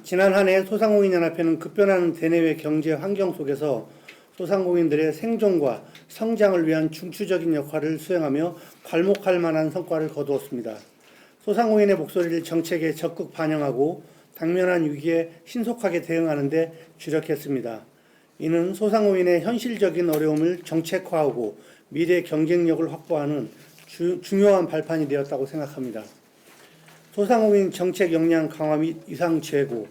지난 한 해 소상공인연합회는 급변하는 대내외 경제 환경 속에서 소상공인들의 생존과 성장을 위한 중추적인 역할을 수행하며 괄목할 만한 성과를 거두었습니다. 소상공인의 목소리를 정책에 적극 반영하고 당면한 위기에 신속하게 대응하는 데 주력했습니다. 이는 소상공인의 현실적인 어려움을 정책화하고 미래 경쟁력을 확보하는 중요한 발판이 되었다고 생각합니다. 소상공인 정책 역량 강화 및 이상 재고.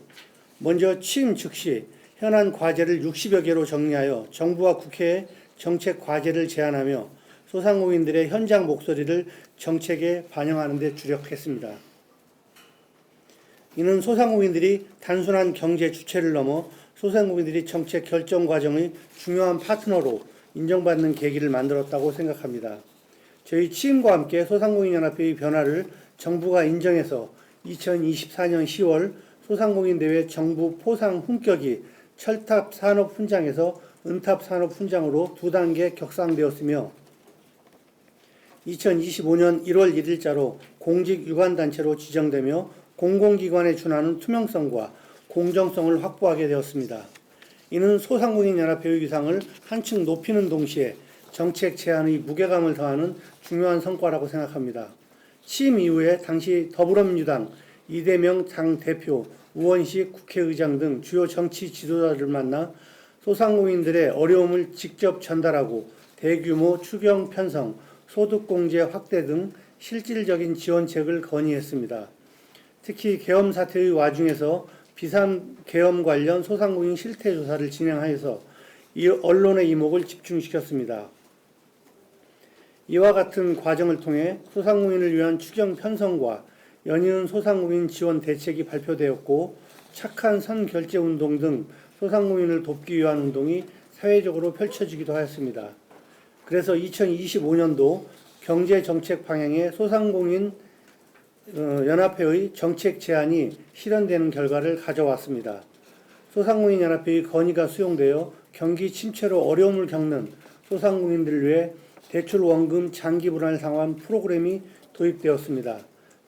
먼저 취임 즉시 현안 과제를 60여 개로 정리하여 정부와 국회에 정책 과제를 제안하며 소상공인들의 현장 목소리를 정책에 반영하는 데 주력했습니다. 이는 소상공인들이 단순한 경제 주체를 넘어 소상공인들이 정책 결정 과정의 중요한 파트너로 인정받는 계기를 만들었다고 생각합니다. 저희 취임과 함께 소상공인연합회의 변화를 정부가 인정해서 2024년 10월 소상공인대회 정부 포상 훈격이 철탑산업훈장에서 은탑산업훈장으로 2단계 격상되었으며 2025년 1월 1일자로 공직유관단체로 지정되며 공공기관에 준하는 투명성과 공정성을 확보하게 되었습니다. 이는 소상공인연합회의 위상을 한층 높이는 동시에 정책 제안의 무게감을 더하는 중요한 성과라고 생각합니다. 취임 이후에 당시 더불어민주당 이대명 당대표, 우원식 국회의장 등 주요 정치 지도자를 만나 소상공인들의 어려움을 직접 전달하고 대규모 추경 편성, 소득공제 확대 등 실질적인 지원책을 건의했습니다. 특히 계엄 사태의 와중에서 비상계엄 관련 소상공인 실태조사를 진행하여서 이 언론의 이목을 집중시켰습니다. 이와 같은 과정을 통해 소상공인을 위한 추경 편성과 연이은 소상공인 지원 대책이 발표되었고 착한 선결제운동 등 소상공인을 돕기 위한 운동이 사회적으로 펼쳐지기도 하였습니다. 그래서 2025년도 경제정책 방향에 소상공인 연합회의 정책 제안이 실현되는 결과를 가져왔습니다. 소상공인연합회의 건의가 수용되어 경기 침체로 어려움을 겪는 소상공인들을 위해 대출원금 장기 불안을 상환 프로그램이 도입되었습니다.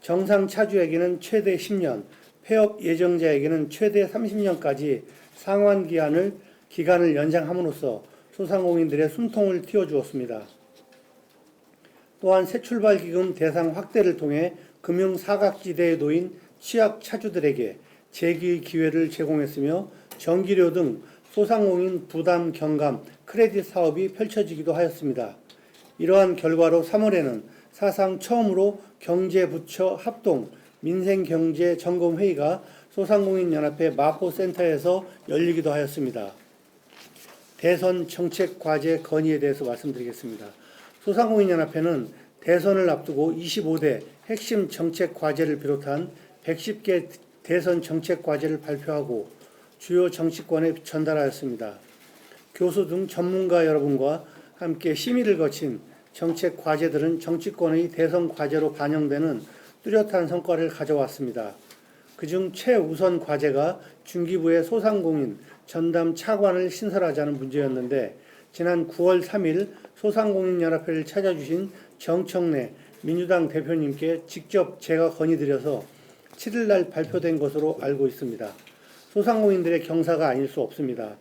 정상 차주에게는 최대 10년, 폐업 예정자에게는 최대 30년까지 상환 기간을 연장함으로써 소상공인들의 숨통을 틔워주었습니다. 또한 새출발기금 대상 확대를 통해 금융 사각지대에 놓인 취약 차주들에게 재기의 기회를 제공했으며 전기료 등 소상공인 부담 경감 크레딧 사업이 펼쳐지기도 하였습니다. 이러한 결과로 3월에는 사상 처음으로 경제부처 합동 민생경제점검회의가 소상공인연합회 마포센터에서 열리기도 하였습니다. 대선 정책 과제 건의에 대해서 말씀드리겠습니다. 소상공인연합회는 대선을 앞두고 25대 핵심 정책 과제를 비롯한 110개 대선 정책 과제를 발표하고 주요 정치권에 전달하였습니다. 교수 등 전문가 여러분과 함께 심의를 거친 정책 과제들은 정치권의 대선 과제로 반영되는 뚜렷한 성과를 가져왔습니다. 그중 최우선 과제가 중기부의 소상공인 전담 차관을 신설하자는 문제였는데 지난 9월 3일 소상공인연합회를 찾아주신 정청래 민주당 대표님께 직접 제가 건의드려서 7일날 발표된 것으로 알고 있습니다. 소상공인들의 경사가 아닐 수 없습니다.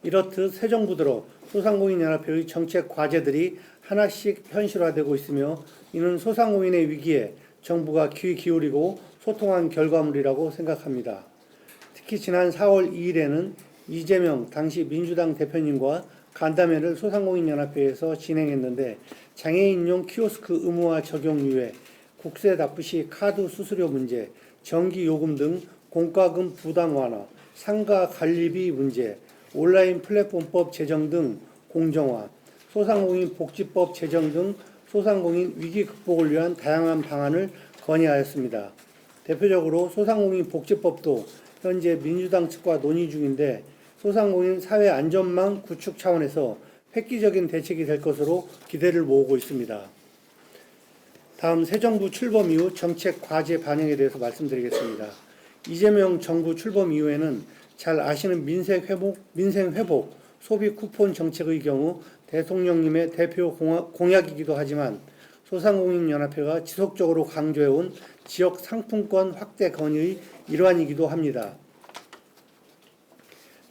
이렇듯 새 정부 들어 소상공인연합회의 정책 과제들이 하나씩 현실화되고 있으며 이는 소상공인의 위기에 정부가 귀 기울이고 소통한 결과물이라고 생각합니다. 특히 지난 4월 2일에는 이재명 당시 민주당 대표님과 간담회를 소상공인연합회에서 진행했는데 장애인용 키오스크 의무화 적용 이외 국세 납부 시 카드 수수료 문제, 전기요금 등 공과금 부담 완화, 상가 관리비 문제, 온라인 플랫폼법 제정 등 공정화, 소상공인 복지법 제정 등 소상공인 위기 극복을 위한 다양한 방안을 건의하였습니다. 대표적으로 소상공인 복지법도 현재 민주당 측과 논의 중인데 소상공인 사회 안전망 구축 차원에서 획기적인 대책이 될 것으로 기대를 모으고 있습니다. 다음 새 정부 출범 이후 정책 과제 반영에 대해서 말씀드리겠습니다. 이재명 정부 출범 이후에는 잘 아시는 민생 회복, 소비 쿠폰 정책의 경우 대통령님의 대표 공약이기도 하지만 소상공인연합회가 지속적으로 강조해온 지역 상품권 확대 건의의 일환이기도 합니다.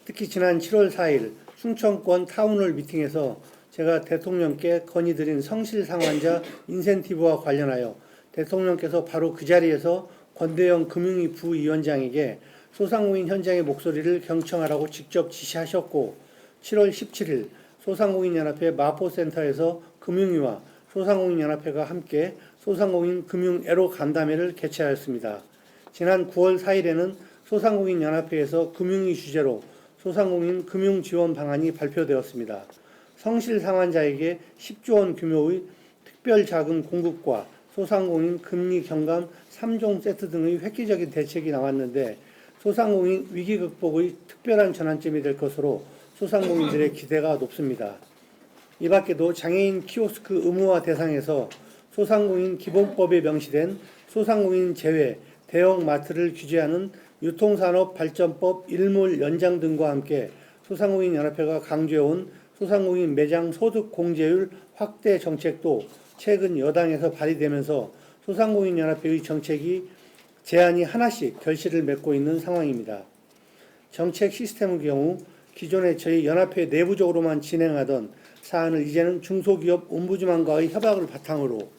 특히 지난 7월 4일 충청권 타운홀 미팅에서 제가 대통령께 건의드린 성실상환자 인센티브와 관련하여 대통령께서 바로 그 자리에서 권대영 금융위 부위원장에게 소상공인 현장의 목소리를 경청하라고 직접 지시하셨고, 7월 17일 소상공인연합회 마포센터에서 금융위와 소상공인연합회가 함께 소상공인 금융애로 간담회를 개최하였습니다. 지난 9월 4일에는 소상공인연합회에서 금융위 주재로 소상공인 금융지원 방안이 발표되었습니다. 성실상환자에게 10조 원 규모의 특별자금 공급과 소상공인 금리 경감 3종 세트 등의 획기적인 대책이 나왔는데, 소상공인 위기 극복의 특별한 전환점이 될 것으로 소상공인들의 기대가 높습니다. 이 밖에도 장애인 키오스크 의무화 대상에서 소상공인 기본법에 명시된 소상공인 제외 대형 마트를 규제하는 유통산업발전법 일몰 연장 등과 함께 소상공인연합회가 강조해온 소상공인 매장 소득 공제율 확대 정책도 최근 여당에서 발의되면서 소상공인연합회의 정책이 제안이 하나씩 결실을 맺고 있는 상황입니다. 정책 시스템의 경우 기존에 저희 연합회 내부적으로만 진행하던 사안을 이제는 중소기업 옴부즈만과의 협약을 바탕으로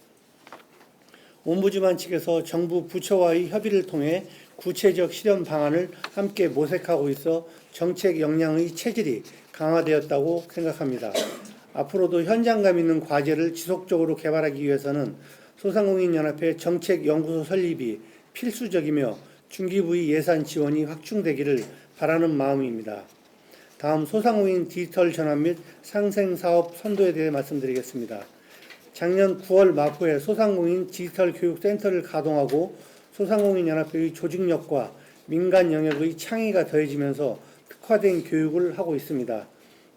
옴부즈만 측에서 정부 부처와의 협의를 통해 구체적 실현 방안을 함께 모색하고 있어 정책 역량의 체질이 강화되었다고 생각합니다. 앞으로도 현장감 있는 과제를 지속적으로 개발하기 위해서는 소상공인연합회 정책연구소 설립이 필수적이며 중기부의 예산 지원이 확충되기를 바라는 마음입니다. 다음 소상공인 디지털 전환 및 상생사업 선도에 대해 말씀드리겠습니다. 작년 9월 마포에 소상공인 디지털 교육센터를 가동하고 소상공인연합회의 조직력과 민간 영역의 창의가 더해지면서 특화된 교육을 하고 있습니다.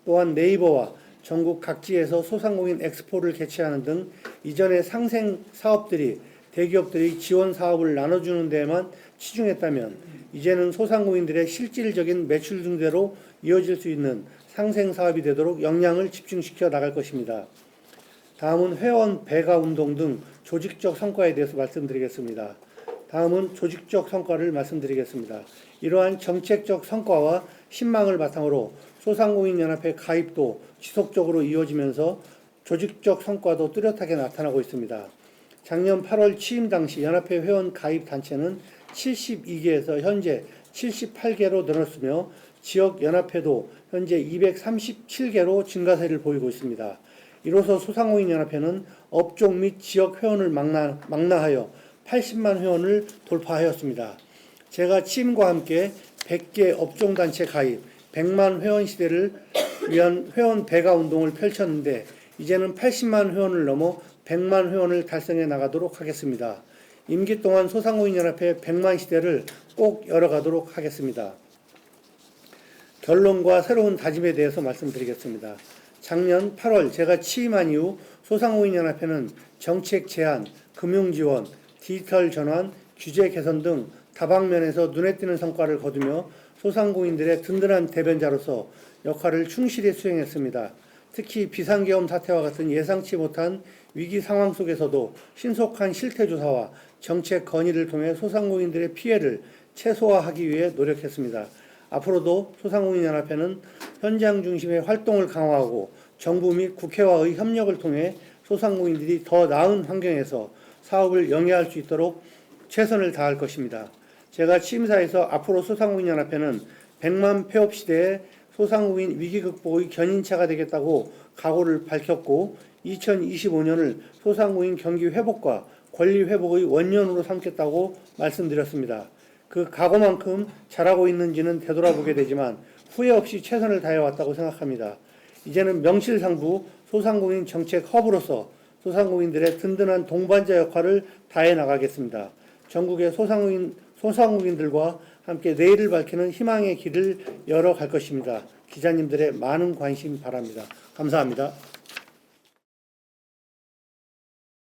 또한 네이버와 전국 각지에서 소상공인 엑스포를 개최하는 등 이전의 상생 사업들이 대기업들의 지원 사업을 나눠주는 데에만 치중했다면 이제는 소상공인들의 실질적인 매출 증대로 이어질 수 있는 상생 사업이 되도록 역량을 집중시켜 나갈 것입니다. 다음은 회원 배가 운동 등 조직적 성과에 대해서 말씀드리겠습니다. 다음은 조직적 성과를 말씀드리겠습니다. 이러한 정책적 성과와 신망을 바탕으로 소상공인연합회 가입도 지속적으로 이어지면서 조직적 성과도 뚜렷하게 나타나고 있습니다. 작년 8월 취임 당시 연합회 회원 가입 단체는 72개에서 현재 78개로 늘었으며 지역 연합회도 현재 237개로 증가세를 보이고 있습니다. 이로써 소상공인연합회는 업종 및 지역 회원을 망라하여 80만 회원을 돌파하였습니다. 제가 취임과 함께 100개 업종단체 가입, 100만 회원 시대를 위한 회원 배가 운동을 펼쳤는데 이제는 80만 회원을 넘어 100만 회원을 달성해 나가도록 하겠습니다. 임기 동안 소상공인연합회 100만 시대를 꼭 열어가도록 하겠습니다. 결론과 새로운 다짐에 대해서 말씀드리겠습니다. 작년 8월 제가 취임한 이후 소상공인연합회는 정책 제안, 금융지원, 디지털 전환, 규제 개선 등 다방면에서 눈에 띄는 성과를 거두며 소상공인들의 든든한 대변자로서 역할을 충실히 수행했습니다. 특히 비상계엄 사태와 같은 예상치 못한 위기 상황 속에서도 신속한 실태조사와 정책 건의를 통해 소상공인들의 피해를 최소화하기 위해 노력했습니다. 앞으로도 소상공인연합회는 현장 중심의 활동을 강화하고 정부 및 국회와의 협력을 통해 소상공인들이 더 나은 환경에서 사업을 영위할 수 있도록 최선을 다할 것입니다. 제가 취임사에서 앞으로 소상공인연합회는 100만 폐업 시대에 소상공인 위기 극복의 견인차가 되겠다고 각오를 밝혔고 2025년을 소상공인 경기 회복과 권리 회복의 원년으로 삼겠다고 말씀드렸습니다. 그 각오만큼 잘하고 있는지는 되돌아보게 되지만 후회 없이 최선을 다해왔다고 생각합니다. 이제는 명실상부 소상공인 정책 허브로서 소상공인들의 든든한 동반자 역할을 다해 나가겠습니다. 전국의 소상공인들과 함께 내일을 밝히는 희망의 길을 열어갈 것입니다. 기자님들의 많은 관심 바랍니다. 감사합니다.